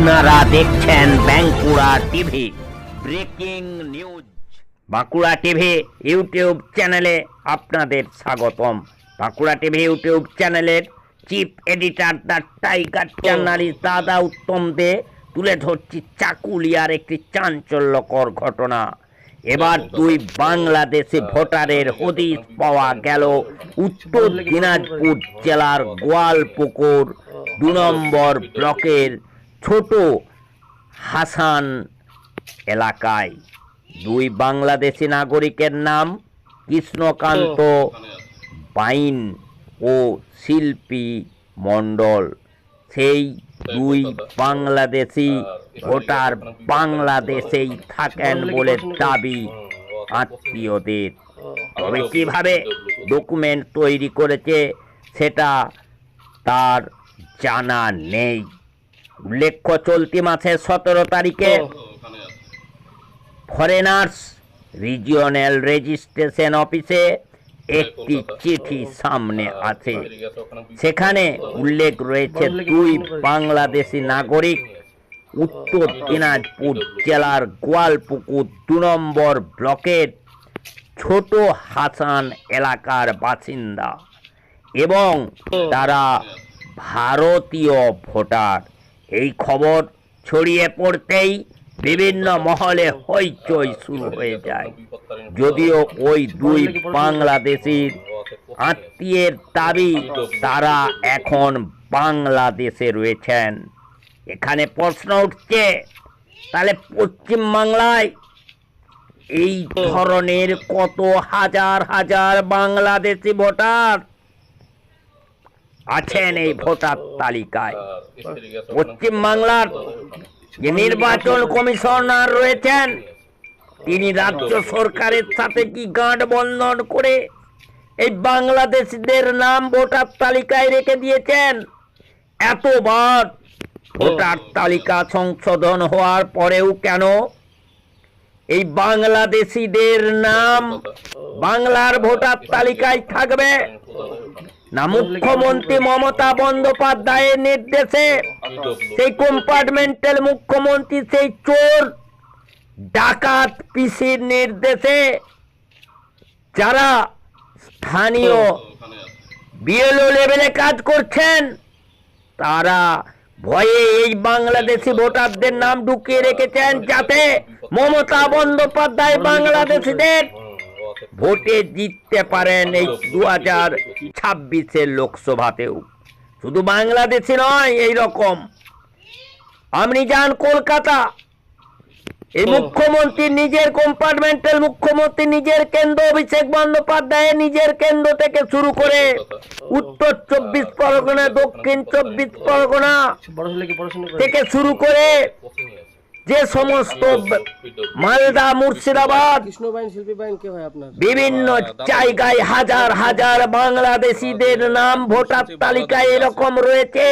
আপনারা দেখছেন Bankura TV breaking news. Bankura TV YouTube চ্যানেলে আপনাদের স্বাগতম। বাঁকুড়া টিভি ইউটিউব চ্যানেলের chief editor the tiger journalist দাদা উত্তম দে তুলে ধরছি চাকুলিয়ার একটি চাঞ্চল্যকর ঘটনা। এবার দুই বাংলাদেশি ভোটারের হদিশ পাওয়া গেল উত্তর দিনাজপুর জেলার গোয়ালপুকুর 2 নম্বর ব্লকের ছোট হাসান এলাকায়। দুই বাংলাদেশি নাগরিকের নাম কৃষ্ণকান্ত বাইন ও শিল্পী মণ্ডল। সেই দুই বাংলাদেশি ভোটার বাংলাদেশেই থাকেন বলে দাবি আত্মীয়দের। তবে কিভাবে ডকুমেন্ট তৈরি করেছে সেটা তার জানা নেই। উল্লেখ্য, চলতি মাসের 17 তারিখে ফরেনার্স রিজিওনাল রেজিস্ট্রেশন অফিসে একটি চিঠি সামনে আসে। সেখানে উল্লেখ রয়েছে দুই বাংলাদেশি নাগরিক উত্তর দিনাজপুর জেলার গোয়ালপুকুর 2 নম্বর ব্লকের ছোট হাসান এলাকার বাসিন্দা এবং তারা ভারতীয় ভোটার। এই খবর ছড়িয়ে পড়তেই বিভিন্ন মহলে হইচই শুরু হয়ে যায়। যদিও ওই দুই বাংলাদেশির আত্মীয়ের দাবি তারা এখন বাংলাদেশে রয়েছেন। এখানে প্রশ্ন উঠছে, তাহলে পশ্চিমবাংলায় এই ধরনের কত হাজার হাজার বাংলাদেশি ভোটার আছেন এই ভোটার তালিকায়? পশ্চিমবাংলার যে নির্বাচন কমিশনার রয়েছেন তিনি রাজ্য সরকারের সাথে কি গাঁট বন্ধন করে এই বাংলাদেশিদের নাম ভোটার তালিকায় রেখে দিয়েছেন? এতবার ভোটার তালিকা সংশোধন হওয়ার পরেও কেন এই বাংলাদেশিদের নাম বাংলার ভোটার তালিকায় থাকবে না? মুখ্যমন্ত্রী মমতা বন্দ্যোপাধ্যায়ের নির্দেশে সেই কম্পার্টমেন্টাল মুখ্যমন্ত্রী সেই চোর ডাকাত পিসির নির্দেশে যারা স্থানীয় বিএলও লেভেলে কাজ করছেন তারা ভয়ে এই বাংলাদেশি ভোটারদের নাম ঢুকিয়ে রেখেছেন যাতে মমতা বন্দ্যোপাধ্যায় বাংলাদেশিদের ভোটে জিততে পারেন এই 2026-এর লোকসভাতেও। শুধু বাংলাদেশি নয়, এই রকম আপনি যান কলকাতা, এই মুখ্যমন্ত্রী নিজের কম্পার্টমেন্টাল মুখ্যমন্ত্রী নিজের কেন্দ্র অভিষেক বন্দ্যোপাধ্যায় নিজের কেন্দ্র থেকে শুরু করে উত্তর 24 পরগনা, দক্ষিণ 24 পরগনা থেকে শুরু করে যে সমস্ত মালদা, মুর্শিদাবাদ, বিভিন্ন জায়গায় হাজার হাজার বাংলাদেশিদের নাম ভোটার তালিকায় এরকম রয়েছে,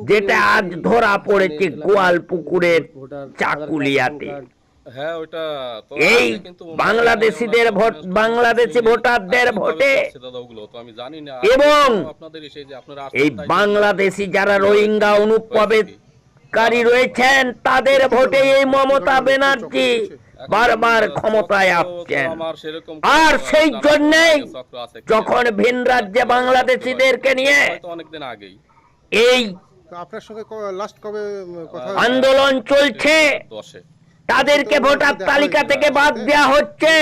যেটা আজ ধরা পড়েছে গোয়ালপুকুরের চাকুলিয়াতে। এই বাংলাদেশিদের ভোট, বাংলাদেশি ভোটারদের ভোটে এবং এই বাংলাদেশি যারা রোহিঙ্গা অনুপ্রবেশকারী রয়েছেন তাদের ভোটে এই মমতা ব্যানার্জি বারবার ক্ষমতায় আসছেন। আর সেই জন্যই যখন ভিন রাজ্যে বাংলাদেশিদেরকে নিয়ে এই আন্দোলন চলছে, তাদেরকে ভোটার তালিকা থেকে বাদ দেওয়া হচ্ছে,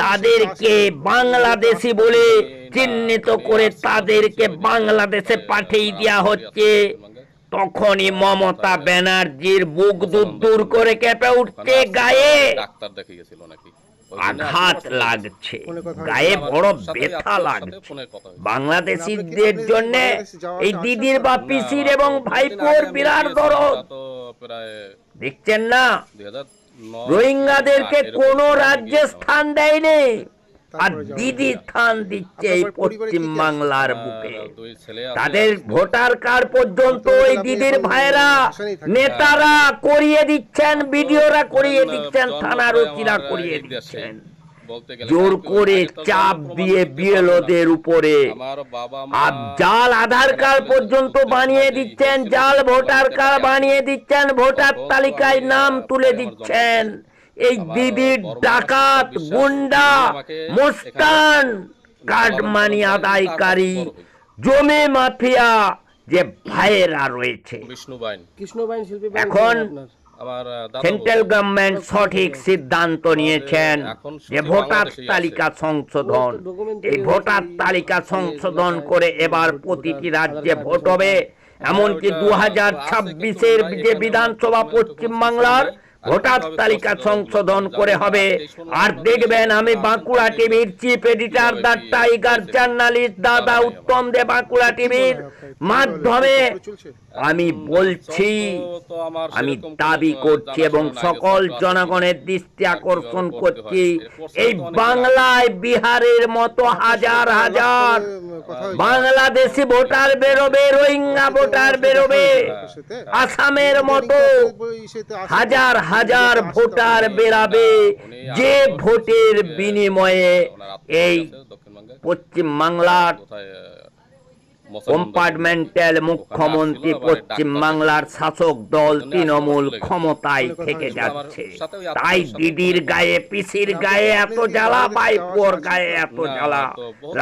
তাদেরকে বাংলাদেশি বলে চিহ্নিত করে তাদেরকে বাংলাদেশে পাঠিয়ে দেওয়া হচ্ছে, তখনই মমতা ব্যানার্জির বুক দূর করে কেঁপে উঠছে, গায়ে আঘাত লাগছে, গায়ে বড় ব্যথা লাগছে। বাংলাদেশিদের জন্য এই দিদির বা পিসির এবং ভাইপোর বিরাট দরদ। দেখছেন না, রোহিঙ্গাদেরকে কোন রাজ্যে স্থান দেয়নি, আর দিদি স্থান দিচ্ছে এই পশ্চিম বাংলার বুকে। তাদের ভোটার কার্ড পর্যন্ত ওই দিদির ভাইরা নেতারা করিয়ে দিচ্ছেন, বিডিওরা করিয়ে দিচ্ছেন, থানার ওসিরা করিয়ে দিচ্ছেন। জোর করে চাপ দিয়ে বিএলওদের উপরে জাল আধার কার্ড পর্যন্ত বানিয়ে দিচ্ছেন, জাল ভোটার কার্ড বানিয়ে দিচ্ছেন, ভোটার তালিকায় নাম তুলে দিচ্ছেন। এই দিদির ডাকাত, গুন্ডা, মোস্তান, কার্ড মানি আদায়কারী, জমি মাফিয়া যে ভাইয়েরা রয়েছে, এখন সেন্ট্রাল গভর্নমেন্ট সঠিক সিদ্ধান্ত নিয়েছেন যে ভোটার তালিকা সংশোধন, এই ভোটার তালিকা সংশোধন করে এবার প্রতিটি রাজ্যে ভোট হবে। এমনকি 2026-এর যে বিধানসভা পশ্চিমবাংলার ভোটার তালিকা সংশোধন করে হবে। আর দেখবেন, আমি বাঁকুড়া টিভির চিফ এডিটর দা টাইগার জার্নালিস্ট দাদা উত্তম দে বাঁকুড়া টিভির মাধ্যমে আমি বলছি, আমি দাবি করছি এবং সকল জনগণের দৃষ্টি আকর্ষণ করছি, এই বাংলায় বিহারের মতো হাজার হাজার বাংলাদেশি ভোটার বেরোবে, রোহিঙ্গা ভোটার বেরোবে, আসামের মতো হাজার হাজার ভোটার বেরাবে, যে ভোটের বিনিময়ে এই পশ্চিম বাংলার কম্পার্টমেন্টাল মুখ্যমন্ত্রী, পশ্চিম বাংলার শাসক দল তৃণমূল ক্ষমতায় থেকে যাচ্ছে। তাই দিদির গায়ে, পিসির গায়ে এত জ্বালা, ভাইপোর গায়ে এত জ্বালা,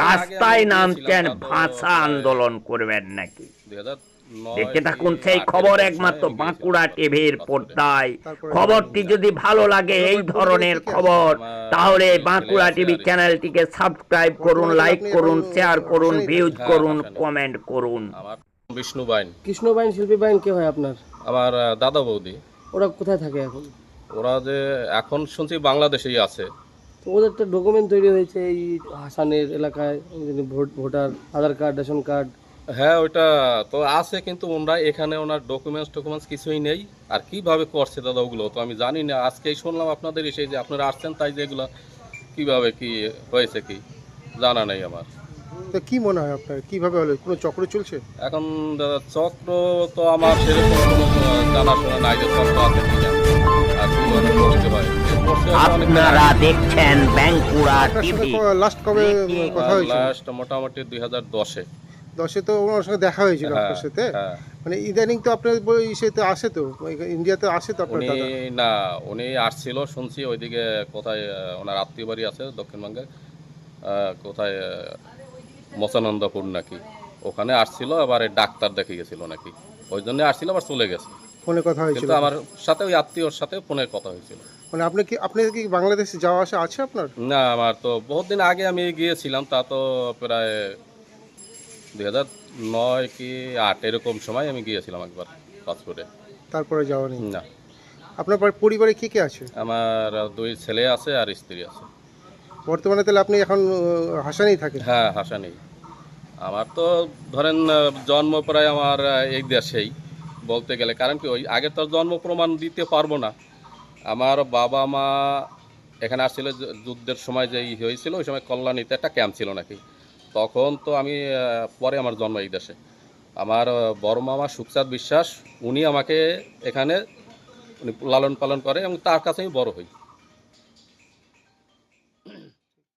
রাস্তায় নামছেন ভাষা আন্দোলন করবেন নাকি? দেখতে থাকুন সেই খবর একমাত্র বাঁকুড়া টিভির পর্দায়। খবরটি যদি ভালো লাগে, এই ধরনের খবর, তাহলে বাঁকুড়া টিভি চ্যানেলটিকে সাবস্ক্রাইব করুন, লাইক করুন, শেয়ার করুন, ভিউজ করুন, কমেন্ট করুন। আমার বিষ্ণু বাইন। কৃষ্ণ বাইন, শিল্পী বাইন কে হয় আপনার? আমার দাদা বৌদি। ওরা কোথায় থাকে এখন? ওরা যে এখন শুনছি বাংলাদেশেই আছে। তো ওদের একটা ডকুমেন্ট তৈরি হয়েছে এই হাসানের এলাকায়, ভোটার আধার কার্ড, রেশন কার্ড। হ্যাঁ, ওইটা তো আছে, কিন্তু ওনারা এখানে ওনার ডকুমেন্টস কিছুই নেই। আর কিভাবে করছে দাদা ওগুলো তো আমি জানি না। আজকেই শুনলাম আপনাদের এসে যে আপনারা আসছেন, তাই যে এগুলো কিভাবে কি হয়েছে কি জানা নেই আমার। তো কি মনে হয় আপনার, কিভাবে হলো? কোনো চক্র চলছে এখন? দাদা চক্র তো আমার সেরকম কোনো জানাশোনা নাই যে চক্র আছে কিনা, আর কিভাবে করতে হয়। আপনারা দেখছেন বাঁকুড়া টিভি। লাস্ট কবে কথা হয়েছিল? লাস্ট মোটামুটি 2010-এ। 10-এ তো ওনার সঙ্গে দেখা হয়েছিল আপনার সাথে? মানে ইদানিং তো আপনার ইসেতে আসে, তো ইন্ডিয়াতে আসে তো আপনার দাদা? না, উনি আসছিল শুনছি ওইদিকে, কোথায় ওনার আত্মীয় বাড়ি আছে দক্ষিণবঙ্গে, কোথায় মচানন্দপুর নাকি, ওখানে আসছিল। আবার ডাক্তার দেখে গেছিল নাকি, ওই জন্য আসছিল, আবার চলে গেছে। ফোনে কথা হয়েছিল আমার সাথে, ওই আত্মীয়র সাথে ফোনের কথা হয়েছিল। মানে আপনার কি বাংলাদেশে যাওয়া আসা আছে আপনার? না, আমার তো বহুত দিন আগে আমি গিয়েছিলাম, তা তো প্রায় 2009 কি 8 এরকম সময় আমি গিয়েছিলাম একবার পাসপোর্টে। তারপরে যাওয়া নেই? না। আপনার পরিবারে কে কে আছে? আমার 2 ছেলে আছে আর স্ত্রী আছে। বর্তমানে তাহলে আপনি এখন হাসানেই থাকেন? হ্যাঁ, হাসানেই। আমার তো ধরেন জন্ম প্রায় আমার এই দেশেই বলতে গেলে, কারণ কি ওই আগে তো জন্ম প্রমাণ দিতে পারবো না। আমার বাবা মা এখানে আসছিল যুদ্ধের সময়, যে হয়েছিল ওই সময় কল্যাণীতে একটা ক্যাম্প ছিল নাকি, তখন তো আমি পরে আমার জন্ম এই দেশে। আমার বড় মামা সুখচাঁদ বিশ্বাস, উনি আমাকে এখানে উনি লালন পালন করে এবং তার কাছে আমি বড় হই।